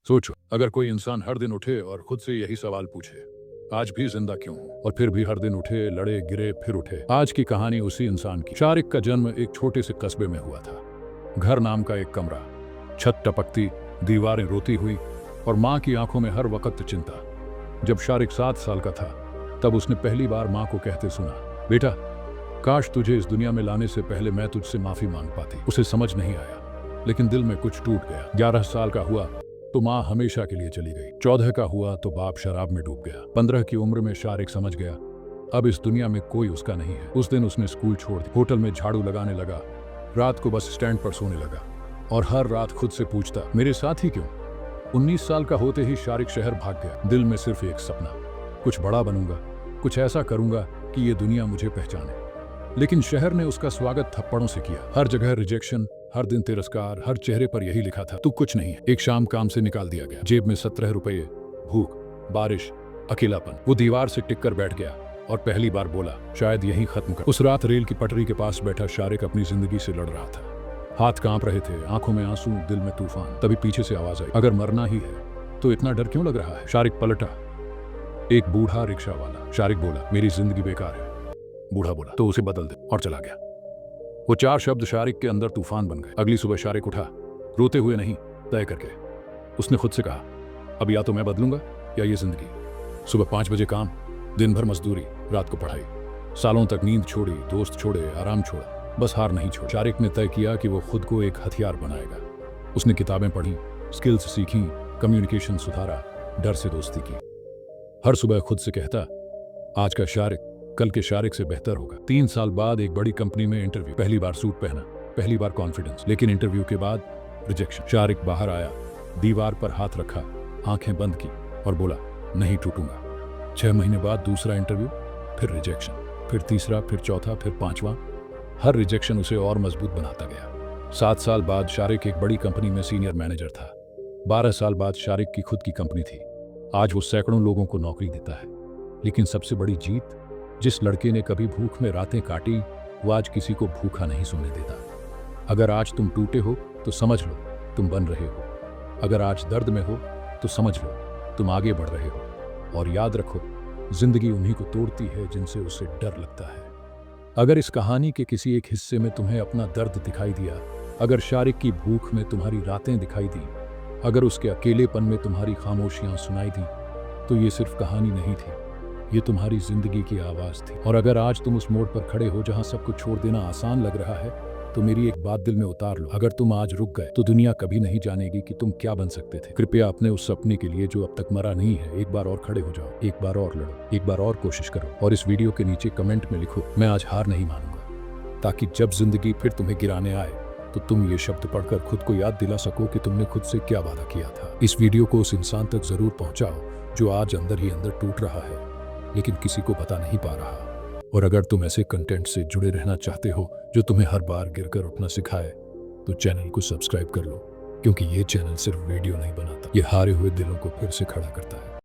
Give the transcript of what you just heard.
सोचो, अगर कोई इंसान हर दिन उठे और खुद से यही सवाल पूछे, आज भी जिंदा क्यों हूं? और फिर भी हर दिन उठे, लड़े, गिरे, फिर उठे। आज की कहानी उसी इंसान की। शारिक का जन्म एक छोटे से कस्बे में हुआ था। घर नाम का एक कमरा, छत टपकती, दीवारें रोती हुई और माँ की आंखों में हर वक्त चिंता। जब शारिक 7 साल का था, तब उसने पहली बार माँ को कहते सुना, बेटा, काश तुझे इस दुनिया में लाने से पहले मैं तुझसे माफी मांग पाती। उसे समझ नहीं आया, लेकिन दिल में कुछ टूट गया। 11 साल का हुआ तो माँ हमेशा के लिए चली गई। 14 का हुआ तो बाप शराब में डूब गया। 15 की उम्र में शारिक समझ गया, अब इस दुनिया में कोई उसका नहीं है। उस दिन उसने स्कूल छोड़ दिया, होटल में झाड़ू लगाने लगा, रात को बस स्टैंड पर सोने लगा और हर रात खुद से पूछता, मेरे साथ ही क्यों? 19 साल का होते ही शारिक शहर भाग गया। दिल में सिर्फ एक सपना, कुछ बड़ा बनूंगा, कुछ ऐसा करूंगा कि ये दुनिया मुझे पहचाने। लेकिन शहर ने उसका स्वागत थप्पड़ों से किया। हर जगह रिजेक्शन, हर दिन तिरस्कार, हर चेहरे पर यही लिखा था, तू कुछ नहीं है। एक शाम काम से निकाल दिया गया, जेब में 17 रुपये, भूख, बारिश, अकेलापन। वो दीवार से टिक कर बैठ गया और पहली बार बोला, शायद यही खत्म कर। उस रात रेल की पटरी के पास बैठा शारिक अपनी जिंदगी से लड़ रहा था। हाथ कांप रहे थे, आंखों में आंसू, दिल में तूफान। तभी पीछे से आवाज आई, अगर मरना ही है तो इतना डर क्यों लग रहा है? शारिक पलटा, एक बूढ़ा रिक्शा वाला। शारिक बोला, मेरी जिंदगी बेकार है। बूढ़ा बोला, तो उसे बदल दे, और चला गया। वो 4 शब्द शारिक के अंदर तूफान बन गए। अगली सुबह शारिक उठा, रोते हुए नहीं, तय करके। उसने खुद से कहा, अब या तो मैं बदलूंगा या ये जिंदगी। सुबह 5 बजे काम, दिन भर मजदूरी, रात को पढ़ाई। सालों तक नींद छोड़ी, दोस्त छोड़े, आराम छोड़ा, बस हार नहीं छोड़ी। शारिक ने तय किया कि वो खुद को एक हथियार बनाएगा। उसने किताबें पढ़ी, स्किल्स सीखी, कम्युनिकेशन सुधारा, डर से दोस्ती की। हर सुबह खुद से कहता, आज का शारिक कल के शारिक से बेहतर होगा। 3 साल बाद एक बड़ी कंपनी में इंटरव्यू। पहली बार सूट पहना, पहली बार कॉन्फिडेंस। लेकिन इंटरव्यू के बाद रिजेक्शन। शारिक बाहर आया, दीवार पर हाथ रखा, आंखें बंद की और बोला, नहीं टूटूंगा। 6 महीने बाद दूसरा इंटरव्यू, फिर रिजेक्शन, फिर तीसरा, फिर चौथा, फिर 5वां। हर रिजेक्शन उसे और मजबूत बनाता गया। 7 साल बाद शारिक एक बड़ी कंपनी में सीनियर मैनेजर था। 12 साल बाद शारिक की खुद की कंपनी थी। आज वो सैकड़ों लोगों को नौकरी देता है। लेकिन सबसे बड़ी जीत, जिस लड़के ने कभी भूख में रातें काटी, वो आज किसी को भूखा नहीं सोने देता। अगर आज तुम टूटे हो तो समझ लो तुम बन रहे हो। अगर आज दर्द में हो तो समझ लो तुम आगे बढ़ रहे हो। और याद रखो, जिंदगी उन्हीं को तोड़ती है जिनसे उसे डर लगता है। अगर इस कहानी के किसी एक हिस्से में तुम्हें अपना दर्द दिखाई दिया, अगर शारिक की भूख में तुम्हारी रातें दिखाई दी, अगर उसके अकेलेपन में तुम्हारी खामोशियां सुनाई दी, तो ये सिर्फ कहानी नहीं थी, ये तुम्हारी जिंदगी की आवाज थी। और अगर आज तुम उस मोड़ पर खड़े हो जहां सब कुछ छोड़ देना आसान लग रहा है, तो मेरी एक बात दिल में उतार लो, अगर तुम आज रुक गए तो दुनिया कभी नहीं जानेगी कि तुम क्या बन सकते थे। कृपया अपने उस सपने के लिए जो अब तक मरा नहीं है, एक बार और खड़े हो जाओ, एक बार और लड़ो, एक बार और कोशिश करो। और इस वीडियो के नीचे कमेंट में लिखो, मैं आज हार नहीं मानूंगा, ताकि जब जिंदगी फिर तुम्हें गिराने आए तो तुम ये शब्द पढ़कर खुद को याद दिला सको कि तुमने खुद से क्या वादा किया था। इस वीडियो को उस इंसान तक जरूर पहुंचाओ जो आज अंदर ही अंदर टूट रहा है, लेकिन किसी को बता नहीं पा रहा। और अगर तुम ऐसे कंटेंट से जुड़े रहना चाहते हो जो तुम्हें हर बार गिरकर उठना सिखाए, तो चैनल को सब्सक्राइब कर लो, क्योंकि ये चैनल सिर्फ वीडियो नहीं बनाता, ये हारे हुए दिलों को फिर से खड़ा करता है।